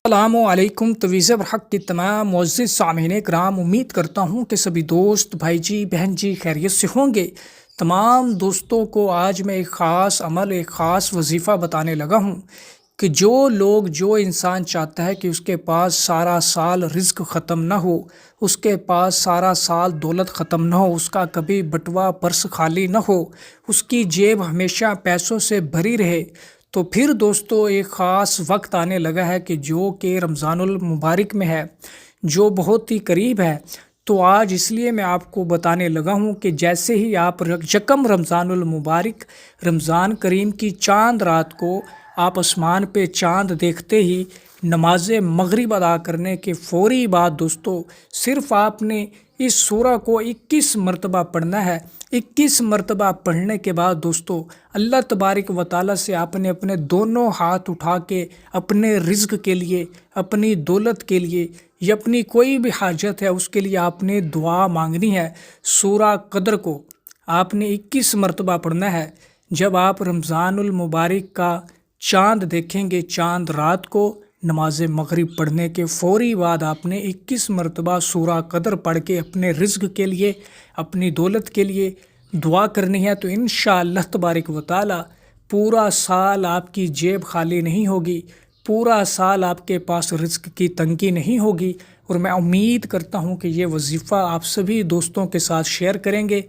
السلام علیکم تویز برحق کی تمام معزز سامعین کرام، امید کرتا ہوں کہ سبھی دوست بھائی جی بہن جی خیریت سے ہوں گے۔ تمام دوستوں کو آج میں ایک خاص عمل، ایک خاص وظیفہ بتانے لگا ہوں کہ جو انسان چاہتا ہے کہ اس کے پاس سارا سال رزق ختم نہ ہو، اس کے پاس سارا سال دولت ختم نہ ہو، اس کا کبھی بٹوا پرس خالی نہ ہو، اس کی جیب ہمیشہ پیسوں سے بھری رہے، تو پھر دوستو ایک خاص وقت آنے لگا ہے کہ جو کہ رمضان المبارک میں ہے، جو بہت ہی قریب ہے۔ تو آج اس لیے میں آپ کو بتانے لگا ہوں کہ جیسے ہی آپ یکم رمضان المبارک، رمضان کریم کی چاند رات کو آپ آسمان پہ چاند دیکھتے ہی نماز مغرب ادا کرنے کے فوری بعد دوستو صرف آپ نے اس سورہ کو 21 مرتبہ پڑھنا ہے۔ 21 مرتبہ پڑھنے کے بعد دوستو اللہ تبارک و تعالیٰ سے آپ نے اپنے دونوں ہاتھ اٹھا کے اپنے رزق کے لیے، اپنی دولت کے لیے یا اپنی کوئی بھی حاجت ہے اس کے لیے آپ نے دعا مانگنی ہے۔ سورہ قدر کو آپ نے 21 مرتبہ پڑھنا ہے۔ جب آپ رمضان المبارک کا چاند دیکھیں گے، چاند رات کو نماز مغرب پڑھنے کے فوری بعد آپ نے 21 مرتبہ سورہ قدر پڑھ کے اپنے رزق کے لیے، اپنی دولت کے لیے دعا کرنی ہے، تو انشاءاللہ تبارک و تعالی پورا سال آپ کی جیب خالی نہیں ہوگی، پورا سال آپ کے پاس رزق کی تنگی نہیں ہوگی۔ اور میں امید کرتا ہوں کہ یہ وظیفہ آپ سبھی دوستوں کے ساتھ شیئر کریں گے۔